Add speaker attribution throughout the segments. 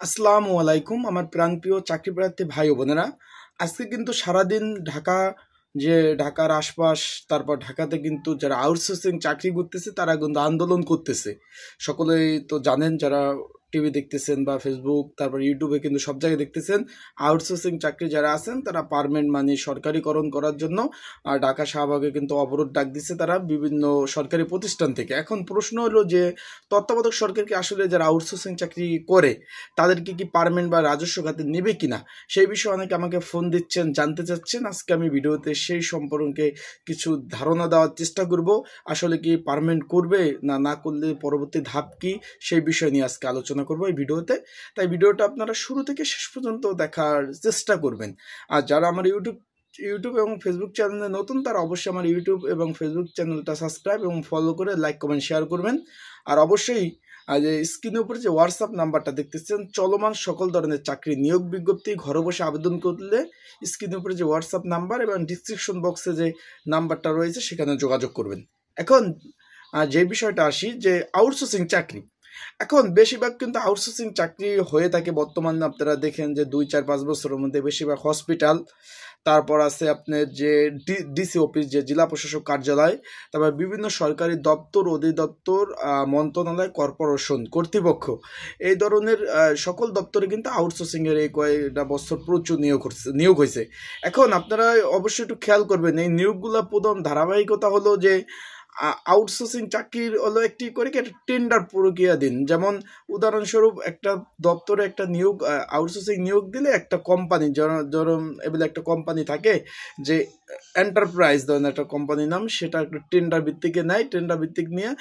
Speaker 1: আসসালামু আলাইকুম আমার প্রাণপ্রিয় চাকরি প্রার্থী ভাই ও বোনেরা। আজকে কিন্তু সারাদিন ঢাকার আশপাশ, তারপর ঢাকাতে কিন্তু যারা আউটসোর্সিং চাকরি করতেছে তারা কিন্তু আন্দোলন করতেছে। সকলেই তো জানেন, যারা টিভি দেখতেছেন বা ফেসবুক তারপর ইউটিউবে কিন্তু সব জায়গায় দেখতেছেন, আউটসোর্সিং চাকরি যারা আছেন তারা পার্মানেন্ট মানে সরকারিকরণ করার জন্য ঢাকা শাহবাগে কিন্তু অবরোধ ডাক দিচ্ছে তারা বিভিন্ন সরকারি প্রতিষ্ঠান থেকে। এখন প্রশ্ন হলো যে তত্ত্বাবধায়ক সরকার কি আসলে যারা আউটসোর্সিং চাকরি করে তাদেরকে কি পার্মানেন্ট বা রাজস্ব খাতে নেবে কিনা, সেই বিষয়ে অনেকে আমাকে ফোন দিচ্ছেন, জানতে চাচ্ছেন। আজকে আমি ভিডিওতে সেই সম্পর্কে কিছু ধারণা দেওয়ার চেষ্টা করব। আসলে কি পার্মানেন্ট করবে না না করলে পরবর্তী ধাপ কি, সেই বিষয় নিয়ে আজকে আলোচনা করব এই ভিডিওতে। তাই ভিডিওটা আপনারা শুরু থেকে শেষ পর্যন্ত দেখার চেষ্টা করবেন। আর যারা আমার ইউটিউব এবং ফেসবুক চ্যানেলে নতুন, তারা অবশ্যই আমার ইউটিউব এবং ফেসবুক চ্যানেলটা সাবস্ক্রাইব এবং ফলো করে লাইক কমেন্ট শেয়ার করবেন। আর অবশ্যই যে স্ক্রিনের উপরে যে হোয়াটসঅ্যাপ নাম্বারটা দেখতেছেন, চলমান সকল ধরনের চাকরি নিয়োগ বিজ্ঞপ্তি ঘরে বসে আবেদন করলে স্ক্রিনের উপরে যে হোয়াটসঅ্যাপ নাম্বার এবং ডিসক্রিপশন বক্সে যে নাম্বারটা রয়েছে সেখানে যোগাযোগ করবেন। এখন যে বিষয়টা আসি, যে আউটসোর্সিং চাকরি, এখন বেশিরভাগ কিন্তু আউটসোর্সিং চাকরি হয়ে থাকে বর্তমানে। আপনারা দেখেন যে 2-4-5 বছরের মধ্যে বেশিরভাগ হসপিটাল, তারপর আছে আপনার যে ডিসি অফিস, যে জেলা প্রশাসক কার্যালয়, তারপর বিভিন্ন সরকারি দপ্তর, অধিদপ্তর, মন্ত্রণালয়, কর্পোরেশন কর্তৃপক্ষ, এই ধরনের সকল দপ্তরে কিন্তু আউটসোর্সিংয়ের এই কয়েকটা বছর প্রচুর নিয়োগ হয়েছে। এখন আপনারা অবশ্যই একটু খেয়াল করবেন, এই নিয়োগগুলো প্রথম ধারাবাহিকতা হলো যে আউটসোর্সিং চাকরির হলো একটি করে কি একটা টেন্ডার প্রক্রিয়া দিন। যেমন উদাহরণস্বরূপ একটা দপ্তরে একটা নিয়োগ, আউটসোর্সিং নিয়োগ দিলে একটা কোম্পানি, ধরুন এবার একটা কোম্পানি থাকে যে এন্টারপ্রাইজ ধরনের একটা কোম্পানির নাম, সেটা একটা টেন্ডার ভিত্তিকে নেয়। টেন্ডার ভিত্তিক নিয়ে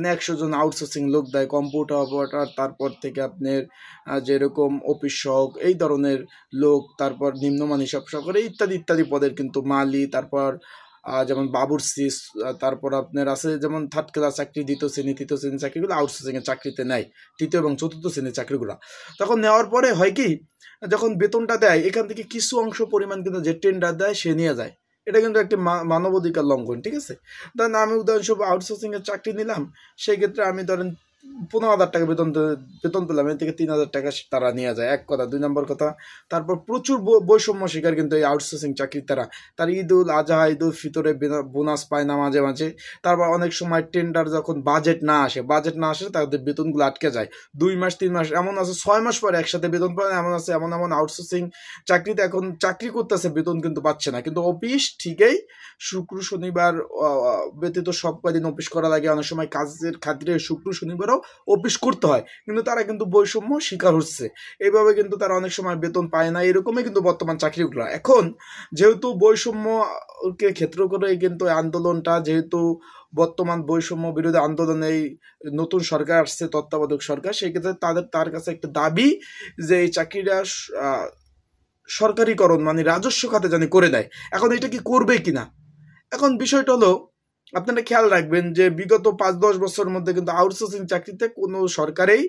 Speaker 1: 100 জন আউটসোর্সিং লোক দেয়, কম্পিউটার অপারেটর, তারপর থেকে আপনার যেরকম অফিস সহক এই ধরনের লোক, তারপর নিম্নমান হিসাব সহকারে ইত্যাদি ইত্যাদি পদের কিন্তু মালি, তারপর যেমন বাবুর্চি, তারপর আপনার আছে যেমন থার্ড ক্লাস চাকরি, দ্বিতীয় শ্রেণী তৃতীয় শ্রেণীর চাকরিগুলো আউটসোর্সিংয়ের চাকরিতে নেয়, তৃতীয় এবং চতুর্থ শ্রেণীর চাকরিগুলো। তখন নেওয়ার পরে হয় কি, যখন বেতনটা দেয় এখান থেকে কিছু অংশ পরিমাণ কিন্তু যে টেন্ডার দেয় সে নিয়ে যায়। এটা কিন্তু একটি মানবাধিকার লঙ্ঘন, ঠিক আছে? ধরেন আমি উদাহরণস্বরূপ আউটসোর্সিংয়ের চাকরি নিলাম, সেই ক্ষেত্রে আমি ধরেন 15,000 টাকা বেতন পেলাম, এর থেকে 3,000 টাকা তারা নিয়ে যায়, এক কথা। 2 নম্বর কথা, তারপর প্রচুর বৈষম্য শিকার কিন্তু এই আউটসোর্সিং চাকরি। তার ঈদ উল আজহা, ঈদ উল ফিতরে বোনাস পায় না মাঝে মাঝে। তারপর অনেক সময় টেন্ডার যখন বাজেট না আসে তাদের বেতনগুলো আটকে যায় 2 মাস 3 মাস, এমন আছে 6 মাস পরে একসাথে বেতন পায়, এমন আছে এমন আউটসোর্সিং চাকরিতে এখন চাকরি করতেছে, বেতন কিন্তু পাচ্ছে না। কিন্তু অফিস ঠিকই শুক্র শনিবার ব্যতীত সব কদিন অফিস করা লাগে, অনেক সময় কাজের খাতিরে শুক্র শনিবারও অফিস করতে হয়, কিন্তু তারা কিন্তু বৈষম্য শিকার হচ্ছে। এইভাবে কিন্তু তারা অনেক সময় বেতন পায় না। এরকমই কিন্তু বর্তমান চাকরিগুলো। এখন যেহেতু বৈষম্যকে ক্ষেত্র করে কিন্তু আন্দোলনটা, যেহেতু বর্তমান বৈষম্য বিরোধী আন্দোলনে এই নতুন সরকার আসছে, তত্ত্বাবধায়ক সরকার, সেই ক্ষেত্রে তার কাছে একটা দাবি যে এই চাকরিটা সরকারিকরণ মানে রাজস্ব খাতে জানি করে দেয়। এখন এটা কি করবে কিনা, এখন বিষয়টা হলো আপনারা খেয়াল রাখবেন যে বিগত 5-10 বছরের মধ্যে কিন্তু আউটসোর্সিং চাকরিতে কোনো সরকারেই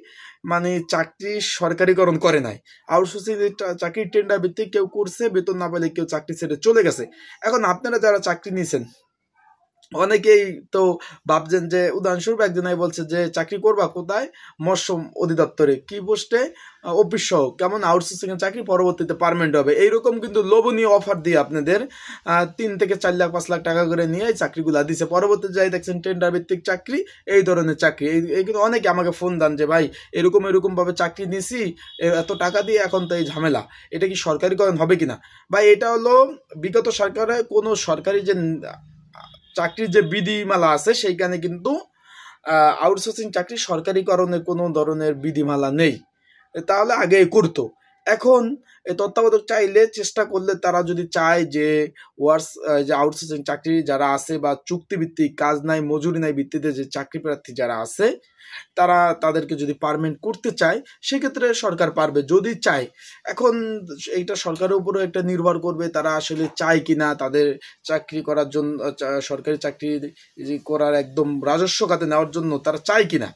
Speaker 1: মানে চাকরি সরকারিকরণ করে নাই। আউটসোর্সিং চাকরির টেন্ডার ভিত্তিক কেউ করছে, বেতন না পেলে কেউ চাকরি ছেড়ে চলে গেছে। এখন আপনারা যারা চাকরি নিয়েছেন অনেকেই তো ভাবছেন যে, উদাহরণস্বরূপ একজনাই বলছে যে চাকরি করবা কোথায়, মৎস্য অধিদপ্তরে, কি পোস্টে, অফিস সহ, কেমন আউটসোর্সিং এর চাকরি, পরবর্তীতে পার্মানেন্ট হবে। এইরকম কিন্তু লোভনীয় অফার দিয়ে আপনাদের 3 থেকে 4 লাখ 5 লাখ টাকা করে নিয়ে এই চাকরিগুলো দিছে। পরবর্তীতে যাই দেখছেন টেন্ডার ভিত্তিক চাকরি, এই ধরনের চাকরি। এই কিন্তু অনেকে আমাকে ফোন দেন যে ভাই এরকম ভাবে চাকরি নিছি, এত টাকা দিয়ে, এখন তো এই ঝামেলা, এটা কি সরকারিকরণ হবে কিনা? ভাই এটা হলো বিগত সরকারের কোনো সরকারি যে চাকরির যে বিধিমালা আছে সেইখানে কিন্তু আউটসোর্সিং চাকরি সরকারিকরণের কোনো ধরনের বিধিমালা নেই, তাহলে আগে করতো। এখন তত্ত্বাবধায়ক চাইলে, চেষ্টা করলে, তারা যদি চায় যে যে আউটসোর্সিং চাকরি যারা আছে বা চুক্তিভিত্তিক কাজ নাই মজুরি নাই ভিত্তিতে যে চাকরি প্রার্থী যারা আছে, তারা তাদেরকে যদি পার্মানেন্ট করতে চায় সেক্ষেত্রে সরকার পারবে যদি চায়। এখন এইটা সরকারের উপরে একটা নির্ভর করবে, তারা আসলে চায় কিনা তাদের চাকরি করার জন্য, সরকারি চাকরি করার একদম রাজস্ব খাতে নেওয়ার জন্য তারা চায় কিনা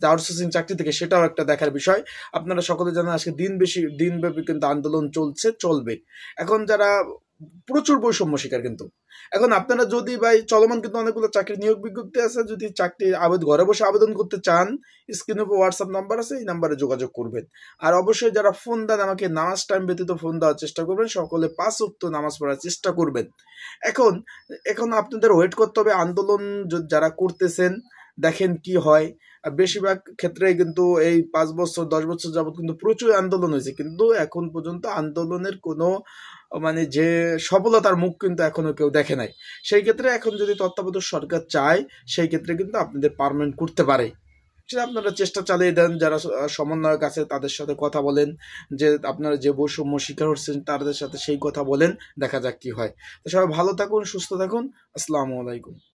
Speaker 1: যে আউটসোর্সিং চাকরি থেকে, সেটাও একটা দেখার বিষয়। আপনারা সকলে জানেন আজকে দিনব্যাপী কিন্তু আন্দোলন চলবে। এখন যারা প্রচুর বৈষম্য শিকার কিন্তু। এখন আপনারা যদি ভাই চলমান কিন্তু অনেকগুলো চাকরি নিয়োগ বিজ্ঞপ্তি আছে, যদি চাকরি ঘরে বসে আবেদন করতে চান, স্ক্রিনে হোয়াটসঅ্যাপ নাম্বার আছে, এই নাম্বারে যোগাযোগ করবেন। আর অবশ্যই যারা ফোন দেন আমাকে নামাজ টাইম ব্যতীত ফোন দেওয়ার চেষ্টা করবেন, সকলে 5 ওয়াক্ত নামাজ পড়ার চেষ্টা করবেন। এখন এখন আপনাদের ওয়েট করতে হবে, আন্দোলন যারা করতেছেন দেখেন কি হয়। বেশিরভাগ ক্ষেত্রে কিন্তু এই 5 বছর 10 বছর যাবত কিন্তু প্রচুর আন্দোলন হয়েছে, কিন্তু এখন পর্যন্ত আন্দোলনের কোনো মানে যে সফলতার মুখ কিন্তু এখনো কেউ দেখে নাই। সেই ক্ষেত্রে এখন যদি তত্ত্বাবধায়ক সরকার চায়, সেই ক্ষেত্রে কিন্তু আপনাদের পার্মানেন্ট করতে পারে। সেটা আপনারা চেষ্টা চালিয়ে দেন, যারা সমন্বয়ক আছে তাদের সাথে কথা বলেন, যে আপনারা যে বৈষম্য শিকার হচ্ছেন তাদের সাথে সেই কথা বলেন, দেখা যাক কি হয়। তো সবাই ভালো থাকুন, সুস্থ থাকুন। আসসালামু আলাইকুম।